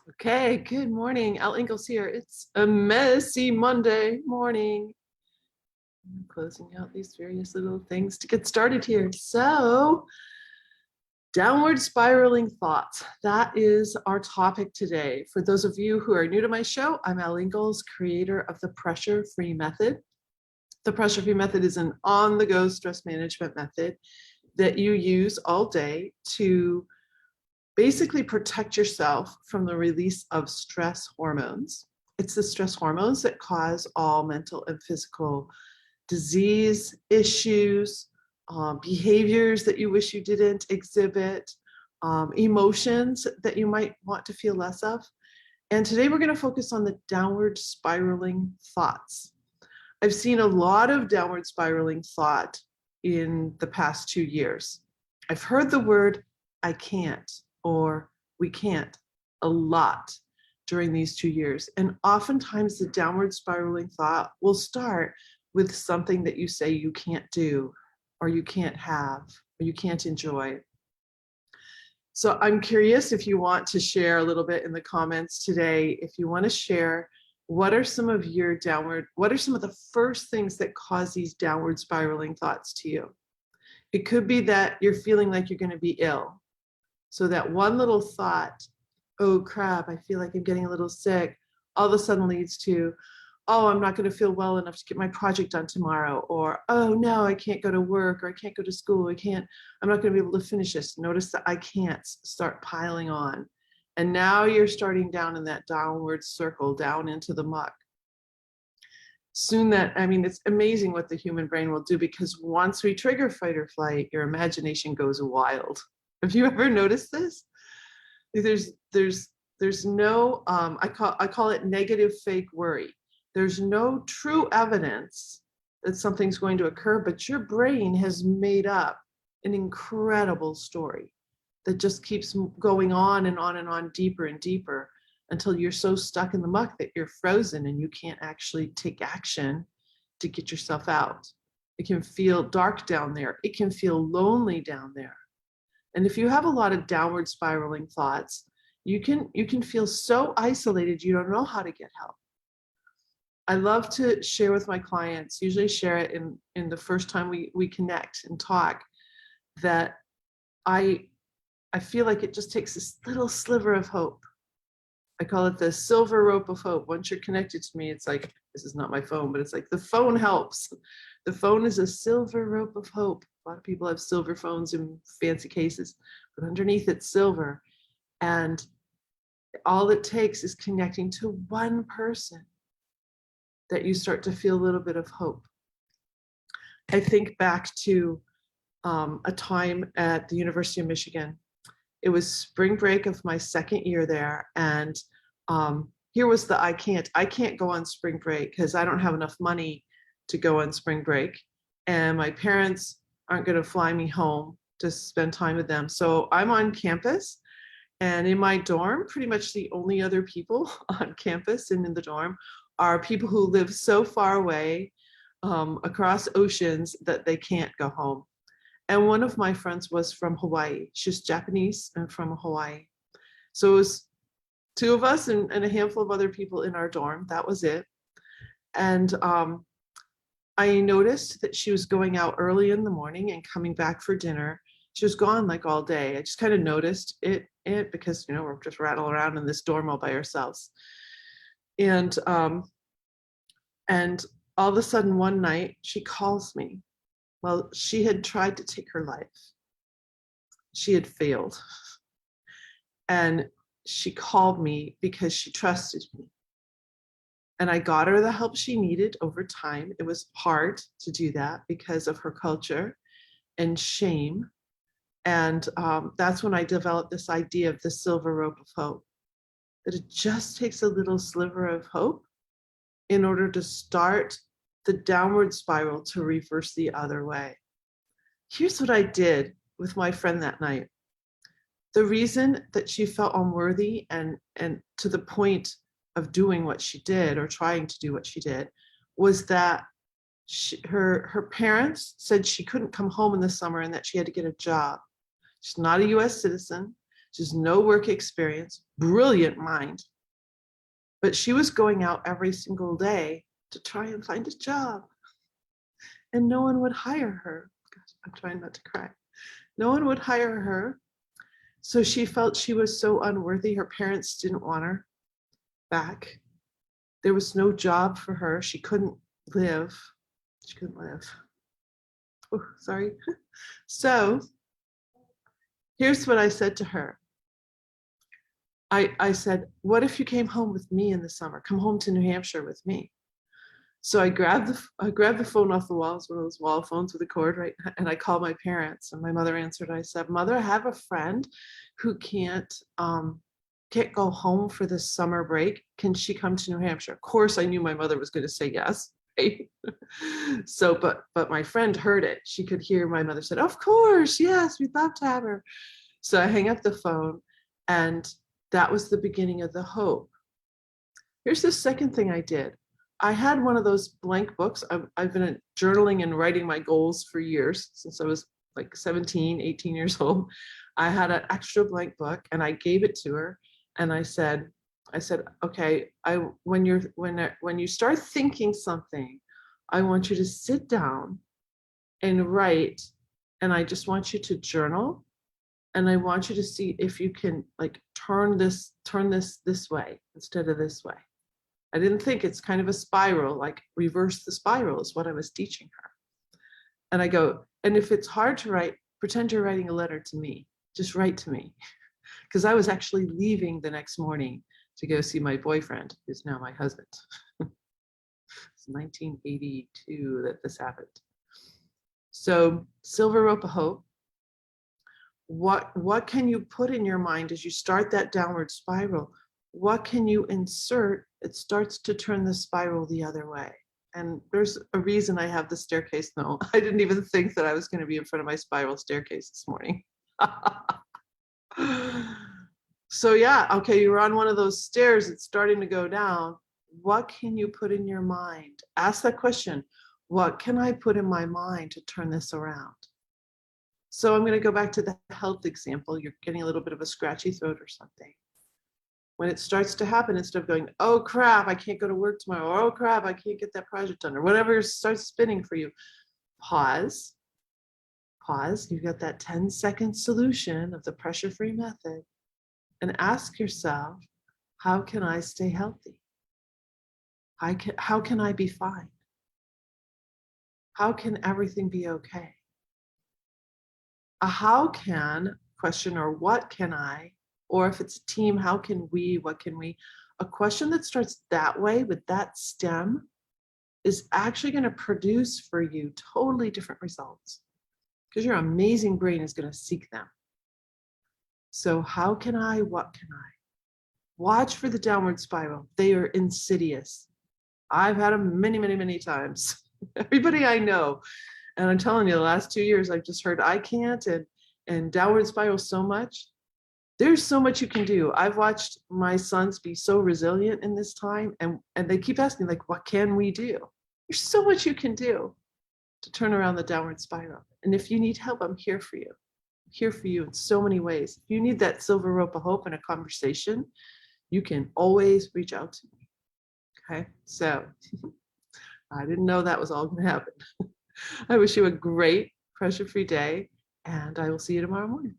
Okay, good morning. Elle Ingalls here. It's a messy Monday morning. I'm closing out these various little things to get started here. So, downward spiraling thoughts. That is our topic today. For those of you who are new to my show, I'm Elle Ingalls, creator of the Pressure Free Method. The Pressure Free Method is an on-the-go stress management method that you use all day to basically protect yourself from the release of stress hormones. It's the stress hormones that cause all mental and physical disease, issues, behaviors that you wish you didn't exhibit, emotions that you might want to feel less of. And today we're going to focus on the downward spiraling thoughts. I've seen a lot of downward spiraling thought in the past 2 years. I've heard the word I can't or we can't a lot during these 2 years. And oftentimes the downward spiraling thought will start with something that you say you can't do or you can't have or you can't enjoy. So I'm curious if you want to share a little bit in the comments today, if you want to share what are some of the first things that cause these downward spiraling thoughts to you? It could be that you're feeling like you're going to be ill. So that one little thought, oh crap, I feel like I'm getting a little sick, all of a sudden leads to, oh, I'm not going to feel well enough to get my project done tomorrow. Or, oh no, I can't go to work, or I can't go to school, I'm not going to be able to finish this. Notice that I can't start piling on. And now you're starting down in that downward circle, down into the muck. It's amazing what the human brain will do, because once we trigger fight or flight, your imagination goes wild. Have you ever noticed this? There's no I call it negative fake worry. There's no true evidence that something's going to occur, but your brain has made up an incredible story that just keeps going on and on and on, deeper and deeper, until you're so stuck in the muck that you're frozen and you can't actually take action to get yourself out. It can feel dark down there. It can feel lonely down there. And if you have a lot of downward spiraling thoughts, you can feel so isolated you don't know how to get help. I love to share with my clients, usually share it in the first time we connect and talk, that I feel like it just takes this little sliver of hope. I call it the silver rope of hope. Once you're connected to me, it's like, this is not my phone, but it's like the phone helps. The phone is a silver rope of hope. A lot of people have silver phones in fancy cases, but underneath it's silver. And all it takes is connecting to one person that you start to feel a little bit of hope. I think back to a time at the University of Michigan. It was spring break of my second year there, and here was the I can't go on spring break because I don't have enough money to go on spring break, and my parents aren't going to fly me home to spend time with them. So I'm on campus, and in my dorm, pretty much the only other people on campus and in the dorm are people who live so far away across oceans that they can't go home. And one of my friends was from Hawaii. She's Japanese and from Hawaii. So it was two of us and a handful of other people in our dorm. That was it. And I noticed that she was going out early in the morning and coming back for dinner. She was gone like all day. I just kind of noticed it because, we're just rattling around in this dorm all by ourselves. And all of a sudden one night she calls me. Well, she had tried to take her life. She had failed. And she called me because she trusted me. And I got her the help she needed over time. It was hard to do that because of her culture and shame. And that's when I developed this idea of the silver rope of hope, that it just takes a little sliver of hope in order to start the downward spiral to reverse the other way. Here's what I did with my friend that night. The reason that she felt unworthy and to the point of doing what she did or trying to do what she did was that her parents said she couldn't come home in the summer and that she had to get a job. She's not a US citizen. She has no work experience, brilliant mind. But she was going out every single day to try and find a job. And no one would hire her. Gosh, I'm trying not to cry. No one would hire her. So she felt she was so unworthy. Her parents didn't want her back. There was no job for her. She couldn't live. She couldn't live. Oh, sorry. So here's what I said to her. I said, what if you came home with me in the summer? Come home to New Hampshire with me. So I grabbed the phone off the wall. It's one of those wall phones with a cord, right? And I called my parents, and my mother answered. I said, Mother, I have a friend who can't go home for this summer break. Can she come to New Hampshire? Of course, I knew my mother was going to say yes. Right? So, but my friend heard it. She could hear my mother said, of course, yes, we'd love to have her. So I hang up the phone, and that was the beginning of the hope. Here's the second thing I did. I had one of those blank books. I've been journaling and writing my goals for years, since I was like 17, 18 years old. I had an extra blank book, and I gave it to her, and I said, okay, when you start thinking something, I want you to sit down and write, and I just want you to journal, and I want you to see if you can like turn this way instead of this way. I didn't think it's kind of a spiral, like reverse the spiral is what I was teaching her. And I go, and if it's hard to write, pretend you're writing a letter to me. Just write to me. Because I was actually leaving the next morning to go see my boyfriend, who's now my husband. It's 1982 that this happened. So Silver Rope of Hope. What can you put in your mind as you start that downward spiral? What can you insert? It starts to turn the spiral the other way. And there's a reason I have the staircase. No, I didn't even think that I was going to be in front of my spiral staircase this morning. So yeah, okay, you're on one of those stairs, it's starting to go down. What can you put in your mind? Ask that question. What can I put in my mind to turn this around? So I'm going to go back to the health example. You're getting a little bit of a scratchy throat or something. When it starts to happen, instead of going, oh crap, I can't go to work tomorrow, or oh crap, I can't get that project done, or whatever starts spinning for you, pause. You've got that 10-second solution of the pressure-free method, and ask yourself, how can I stay healthy? How can I be fine? How can everything be okay? A how can question, or what can I, or if it's a team, how can we, what can we? A question that starts that way with that stem is actually going to produce for you totally different results, because your amazing brain is going to seek them. So how can I, what can I? Watch for the downward spiral. They are insidious. I've had them many, many, many times. Everybody I know. And I'm telling you, the last 2 years, I've just heard I can't and downward spiral so much. There's so much you can do. I've watched my sons be so resilient in this time, and they keep asking, like, what can we do? There's so much you can do to turn around the downward spiral. And if you need help, I'm here for you. I'm here for you in so many ways. If you need that silver rope of hope in a conversation, you can always reach out to me. Okay, so I didn't know that was all going to happen. I wish you a great pressure-free day, and I will see you tomorrow morning.